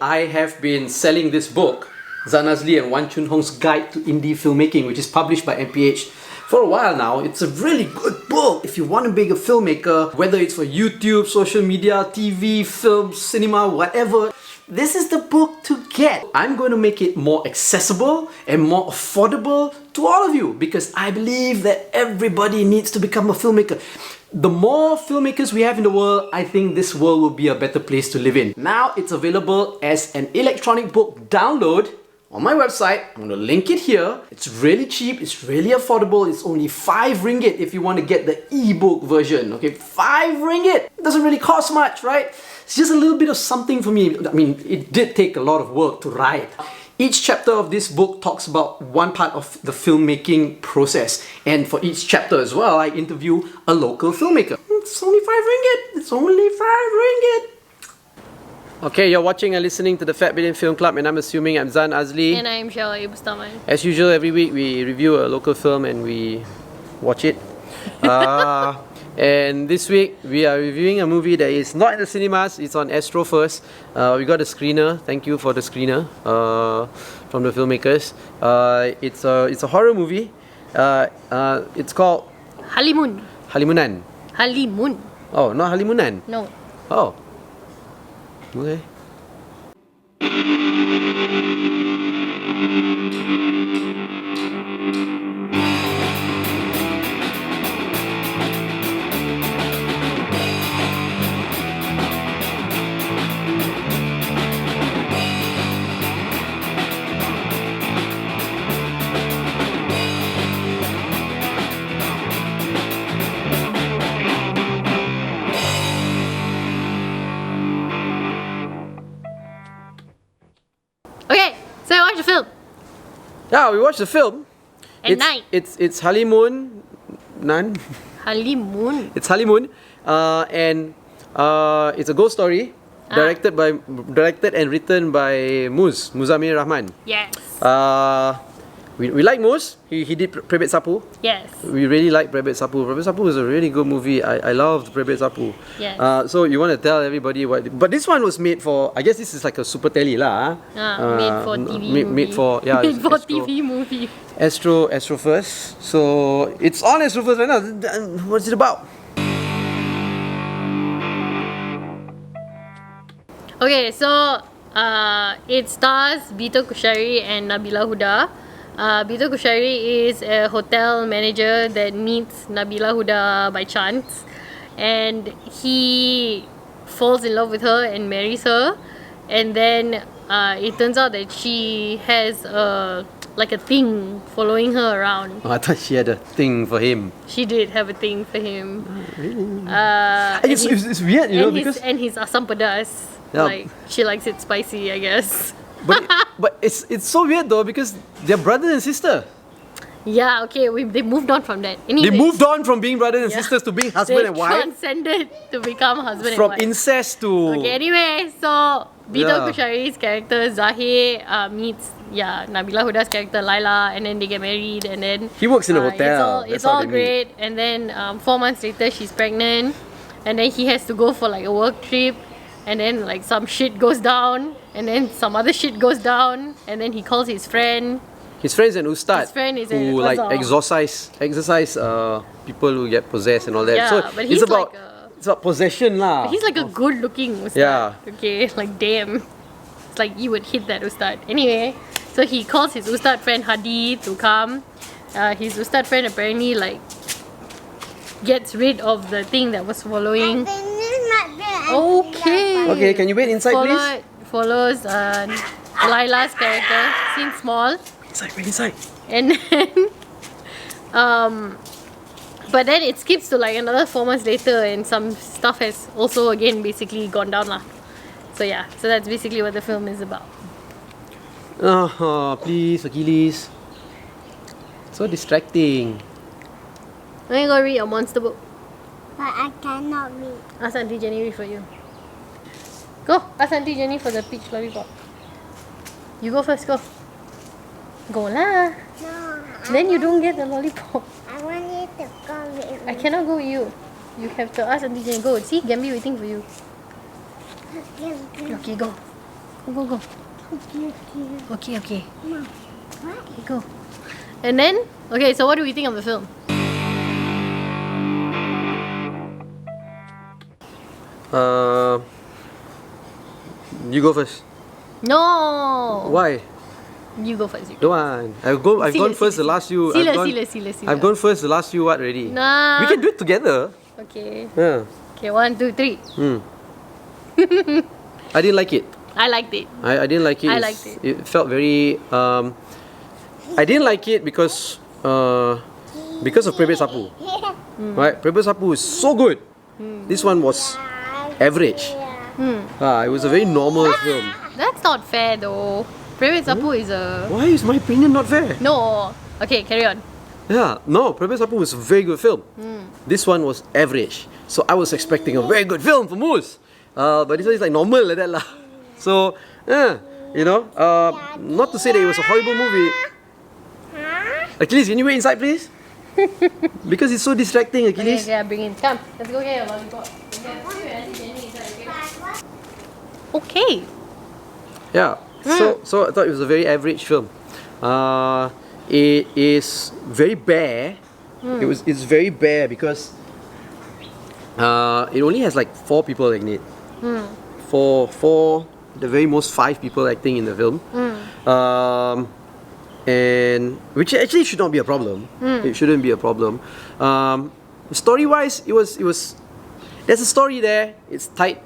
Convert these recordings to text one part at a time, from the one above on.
I have been selling this book, Zanazli and Wan Chun Hong's Guide to Indie Filmmaking, which is published by MPH. For a while now. It's a really good book if you want to be a filmmaker, whether it's for YouTube, social media, TV, film, cinema, whatever. This is the book to get. I'm going to make it more accessible and more affordable to all of you because I believe that everybody needs to become a filmmaker. The more filmmakers we have in the world, I think this world will be a better place to live in. Now it's available as an electronic book download on my website. I'm going to link it here. It's really cheap, it's really affordable. It's only 5 ringgit if you want to get the ebook version. Okay, 5 ringgit. It doesn't really cost much, right? It's just a little bit of something for me. I mean, it did take a lot of work to write. Each chapter of this book talks about one part of the filmmaking process. And for each chapter as well, I interview a local filmmaker. It's only 5 ringgit. It's only 5 ringgit. Okay, you're watching and listening to the Fat Bidin Film Club, and I'm assuming I'm Zan Azli. And I'm Shalai Bustaman. As usual, every week we review a local film and we watch it. And this week we are reviewing a movie that is not in the cinemas. It's on Astro first. We got a screener. Thank you for the screener from the filmmakers. It's a horror movie. It's called Halimun. Halimunan. Halimun. Oh, not Halimunan. No. Oh. Okay. Okay, so I watched the film. Yeah, we watched the film. At night. It's Halimun. Nan. Halimun. It's Halimun, and it's a ghost story directed and written by Muzamil Rahman. Yes. We like Muz. He did Prebet Sapu. Yes. We really like Prebet Sapu. Prebet Sapu is a really good movie. I loved Prebet Sapu. Yes. So you want to tell everybody what? But this one was made for. I guess this is like a super telly lah. Made for TV movie. Made for made for Astro, TV movie. Astro first. So it's on Astro first right now. What's it about? Okay, so it stars Bito Kushari and Nabila Huda. Bito Kushari is a hotel manager that meets Nabila Huda by chance, and he falls in love with her and marries her, and then it turns out that she has like a thing following her around. Oh, I thought she had a thing for him. She did have a thing for him. Really? It's weird, you know, because his asam pedas. Yeah. Like she likes it spicy, I guess. but it's so weird though because they're brother and sister. Yeah, okay, they moved on from that. Anyways, They moved on from being brothers and sisters to being husband and wife. They transcended to become husband From and wife. incest to... Okay, anyway, so Bito Yeah. Kushari's character Zahir meets Nabila Huda's character Laila, and then they get married, and then He works in a hotel. It's That's how all they meet. great, and then 4 months later she's pregnant, and then he has to go for like a work trip, and then like some shit goes down, and then some other shit goes down, and then he calls his friend. His friend's an ustad. His friend is who like exorcise people who get possessed and all that. Yeah, So but he's it's about like it's about possession lah. He's like a good looking ustad. Yeah. Okay, like damn. It's like you would hit that ustad. Anyway, so he calls his ustad friend Hadi to come. His ustad friend apparently like gets rid of the thing that was following. Okay. Okay, can you wait inside please? Follows Laila's character, seems small. Wait inside. And then but then it skips to like another 4 months later, and some stuff has also again basically gone down lah. So yeah, so that's basically what the film is about. Oh, please, Achilles. So distracting. I'm gonna go read a monster book. But I cannot read. Ask Auntie Jenny read for you. Go, ask Auntie Jenny for the peach lollipop. You go first, go. Go lah. No. Then you don't get the lollipop. I want you to go with me. I cannot go with you. You have to ask Auntie Jenny. Go. See, Gambi waiting for you. Okay. Okay, go. Go. Okay. Okay. Mom, what? Go. And then, okay, so what do we think of the film? You go first. No! Why? You go first. Don't want. I've gone first. The last few. Sila. I've gone first. The last few what already? Nah. We can do it together. Okay. Yeah. Okay, 1, 2, 3. I didn't like it. I liked it. I didn't like it. I liked it. It felt very. I didn't like it because of Prebet Sapu. Right, Prebet Sapu is so good. This one was average. It was a very normal film. That's not fair though. Private Sapu is a... Why is my opinion not fair? No. Okay, carry on. Yeah, no, Prebet Sapu was a very good film. This one was average. So I was expecting a very good film for Moose. But this one is like normal like that lah. So, not to say that it was a horrible movie. Achilles, can you wait inside please? Because it's so distracting, Achilles. Okay, bring in. Come, let's go get your lollipop. Okay. Yeah. So I thought it was a very average film. It is very bare. It's very bare because it only has like 4 people in it. For the very most 5 people acting in the film. And which actually should not be a problem. It shouldn't be a problem. Story wise, it was there's a story there. It's tight,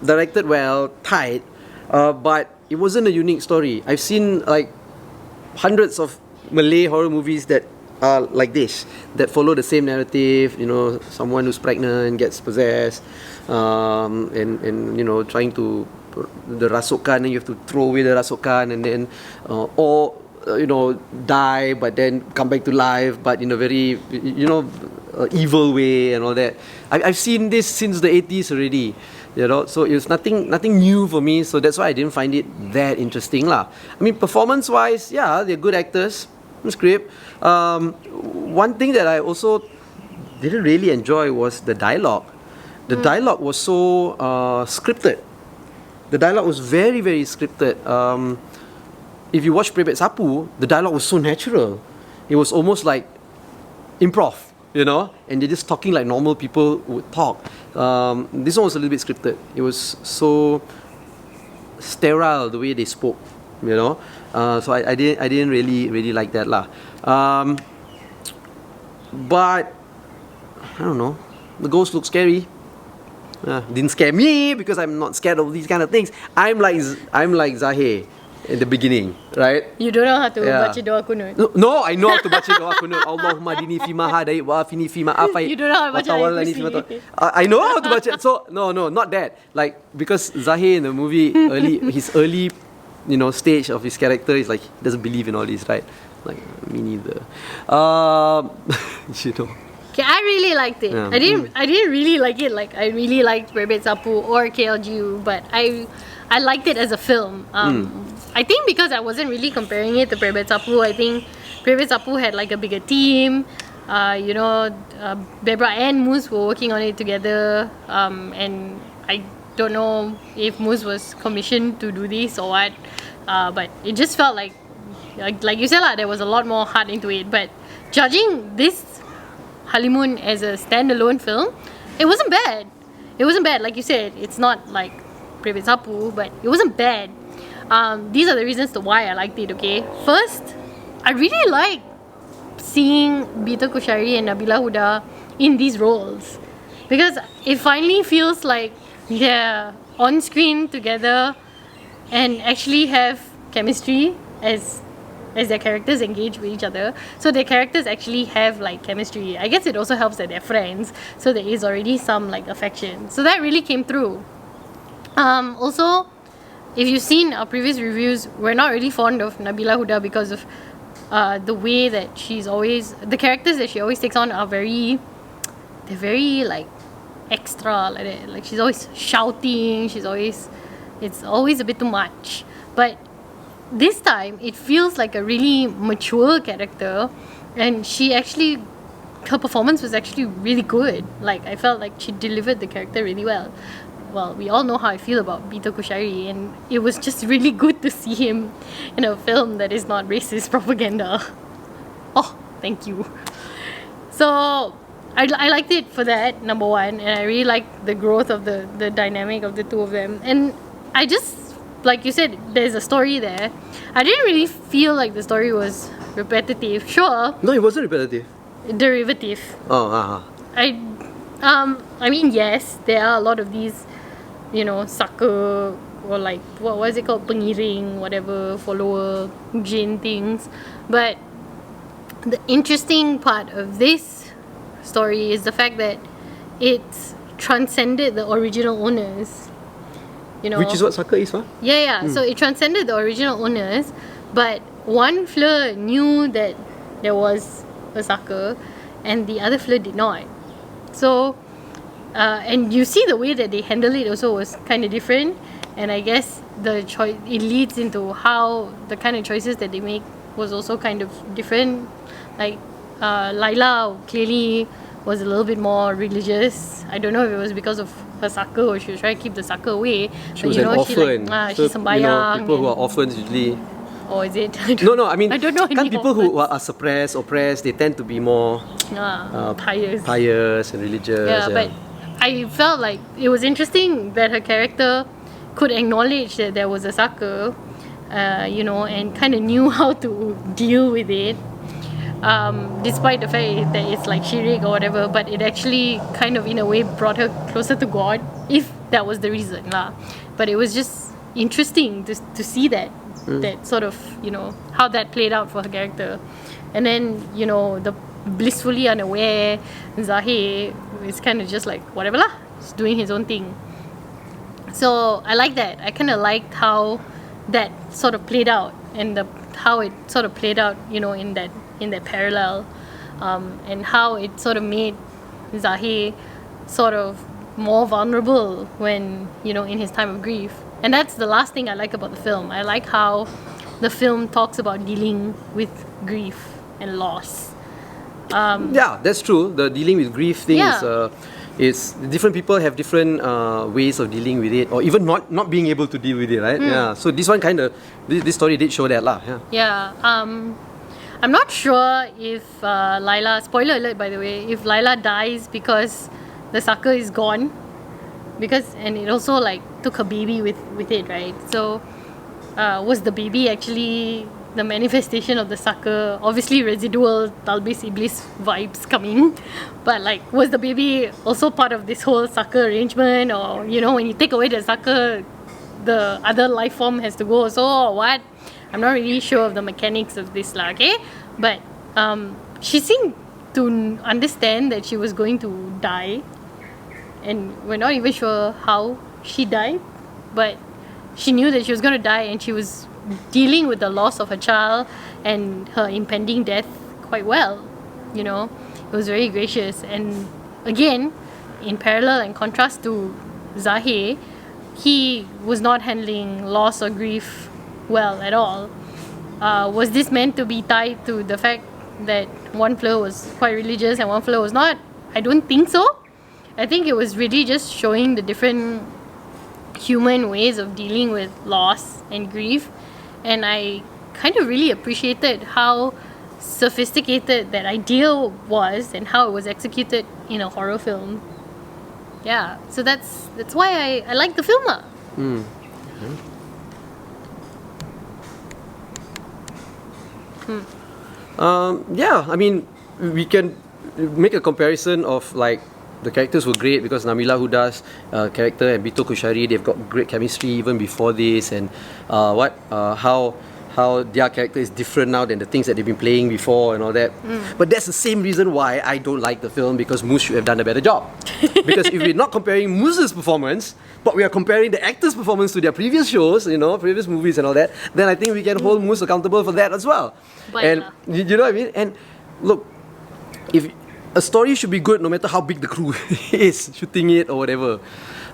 directed well, tight, but it wasn't a unique story. I've seen like hundreds of Malay horror movies that are like this, that follow the same narrative. Someone who's pregnant gets possessed, and trying to the rasukan, and you have to throw away the rasukan, and then die but then come back to life, but in a very evil way and all that. I've seen this since the 80s already, so it was nothing new for me, so that's why I didn't find it that interesting lah. I mean, performance wise, yeah, they're good actors. Script. One thing that I also didn't really enjoy was the dialogue. The dialogue was so scripted. The dialogue was very, very scripted. If you watch Prebet Sapu, the dialogue was so natural. It was almost like improv, and they're just talking like normal people would talk. This one was a little bit scripted. It was so sterile the way they spoke, so I didn't really like that lah. But I don't know. The ghost looked scary. Didn't scare me because I'm not scared of these kind of things. I'm like Zahir in the beginning, right? You don't know how to baca doa kunut. No, I know how to baca doa kunut. Allahumma dini fi ma hadait wa afini fi ma afait. You don't know how to baca ayat kursi. I know how to baca. So no, not that. Like, because Zahir in the movie his early stage of his character is like he doesn't believe in all this, right? Like, me neither. Okay, I really liked it. Yeah. I didn't really like it like I really liked Prebet Sapu or KLGU, but I liked it as a film. I think because I wasn't really comparing it to Prebet Sapu. I think Prebet Sapu had like a bigger team. Bebra and Moose were working on it together. And I don't know if Moose was commissioned to do this or what. But it just felt like you said there was a lot more heart into it. But judging this Halimun as a standalone film, it wasn't bad. It wasn't bad, like you said. It's not like Prebet Sapu, but it wasn't bad. These are the reasons to why I liked it. Okay, first, I really like seeing Bita Kushari and Nabila Huda in these roles, because it finally feels like they're on screen together and actually have chemistry as their characters engage with each other. So their characters actually have like chemistry. I guess it also helps that they're friends, so there is already some like affection. So that really came through. Also, if you've seen our previous reviews, we're not really fond of Nabila Huda because of the way that the characters that she always takes on are they're very like extra like that. Like, she's always shouting, it's always a bit too much. But this time it feels like a really mature character, and her performance was actually really good. Like, I felt like she delivered the character really well. well, we all know how I feel about Bito Kushari, and it was just really good to see him in a film that is not racist propaganda. Oh, thank you. So I liked it for that, number one, and I really liked the growth of the dynamic of the two of them. And I just, like you said, there's a story there. I didn't really feel like the story was repetitive. Sure, No, it wasn't repetitive. derivative. Oh, I mean, yes, there are a lot of these, sucker, or like, what was it called, pengiring, whatever, follower, jin things. But the interesting part of this story is the fact that it transcended the original owners. Which is what soccer is, huh? Yeah. So it transcended the original owners, but one Fleur knew that there was a sucker, and the other Fleur did not. So, and you see the way that they handle it also was kind of different, and I guess it leads into how the kind of choices that they make was also kind of different. Like Laila clearly was a little bit more religious. I don't know if it was because of her sucker or she was trying to keep the sucker away. She was an orphan. She's sembahyang. People who are orphans usually. Oh, is it? No, I mean, I don't know any people who orphans. are suppressed, oppressed, they tend to be more pious and religious. Yeah, but I felt like it was interesting that her character could acknowledge that there was a sucker, and kind of knew how to deal with it. Despite the fact that it's like shirik or whatever, but it actually kind of in a way brought her closer to God, if that was the reason lah. But it was just interesting to see that sort of, how that played out for her character. And then, the blissfully unaware Zahir is kind of just like whatever lah, just doing his own thing. So I like that. I kind of liked how that sort of played out, and how it sort of played out, in that parallel, and how it sort of made Zahir sort of more vulnerable when, in his time of grief. And that's the last thing I like about the film. I like how the film talks about dealing with grief and loss. Yeah, that's true. The dealing with grief thing is different people have different ways of dealing with it, or even not being able to deal with it, right? Yeah. So this one this story did show that lah. Yeah. I'm not sure if Laila, spoiler alert by the way, if Laila dies because the sucker is gone, and it also like took her baby with it, right? So was the baby actually the manifestation of the sucker? Obviously residual Talbis Iblis vibes coming, but like, was the baby also part of this whole sucker arrangement? Or when you take away the sucker, the other life form has to go also, or what? I'm not really sure of the mechanics of this lah, okay? But she seemed to understand that she was going to die, and we're not even sure how she died, but she knew that she was going to die, and she was dealing with the loss of her child and her impending death quite well. It was very gracious. And again, in parallel and contrast to Zahir, he was not handling loss or grief well at all. Was this meant to be tied to the fact that one Fleur was quite religious and one Fleur was not? I don't think so. I think it was really just showing the different human ways of dealing with loss and grief, and I kind of really appreciated how sophisticated that idea was and how it was executed in a horror film. Yeah, so that's why I like the film lah. Yeah, I mean, we can make a comparison of like the characters were great because Nabila Huda's character and Bito Kushari, they've got great chemistry even before this, and how their character is different now than the things that they've been playing before and all that. But that's the same reason why I don't like the film, because Moose should have done a better job. Because if we're not comparing Moose's performance, but we are comparing the actor's performance to their previous shows, previous movies and all that, then I think we can hold Moose accountable for that as well. And you know what I mean? And look, if a story should be good no matter how big the crew is shooting it or whatever.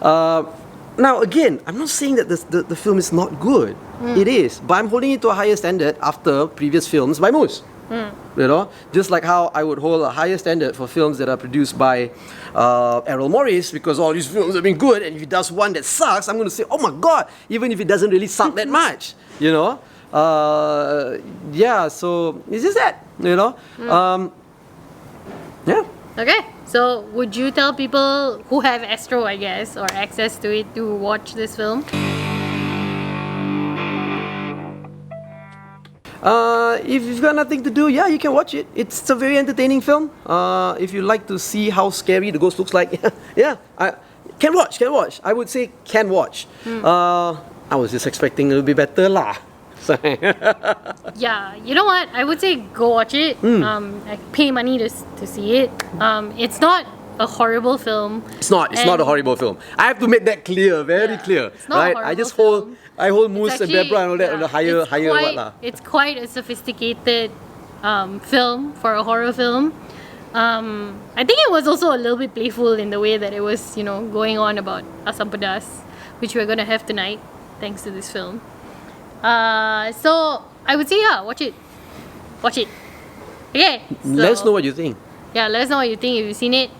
Now again, I'm not saying that the film is not good. It is, but I'm holding it to a higher standard after previous films by Moose. You know, just like how I would hold a higher standard for films that are produced by Errol Morris, because all these films have been good, and if he does one that sucks, I'm going to say, oh my god, even if it doesn't really suck that much, you know. Yeah, so it's just that, you know. Yeah. Okay, so would you tell people who have Astro, I guess, or access to it to watch this film? If you've got nothing to do, yeah, you can watch it. It's a very entertaining film. If you like to see how scary the ghost looks like, yeah, can watch. I would say can watch. I was just expecting it to be better lah. Yeah, you know what? I would say go watch it. I pay money to see it. It's not a horrible film. It's not a horrible film. I have to make that clear, very clear. It's not right? a horrible I just film. hold Moose and Debra and all that on the higher what lah. It's quite a sophisticated film for a horror film. I think it was also a little bit playful in the way that it was, you know, going on about Asam Pedas, which we're gonna have tonight, thanks to this film. So I would say, yeah, watch it. Okay. So, Let us know what you think. Yeah, let us know what you think. If you've seen it,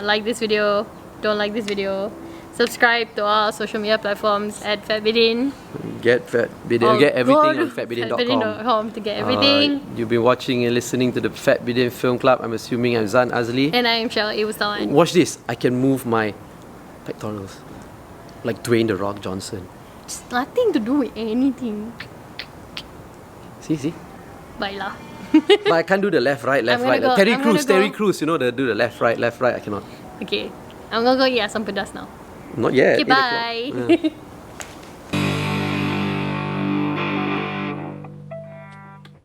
like this video, don't like this video. Subscribe to our social media platforms at Bidin. Get Bidin, get everything on fatbidin.com. Fatbidin.com to get everything. You've been watching and listening to the Fat Bidin Film Club. I'm assuming I'm Zan Azli. And I am Shell Iwastawan. Watch this. I can move my pectorals like Dwayne the Rock Johnson. It's nothing to do with anything. See? Baiklah. But I can't do the left, right. I'm gonna go- Terry I'm gonna go- Crews, you know, do the left, right. I cannot. Okay. I'm gonna go eat Asam Pedas now. Not yet. Okay, 8 o'clock. bye. Yeah.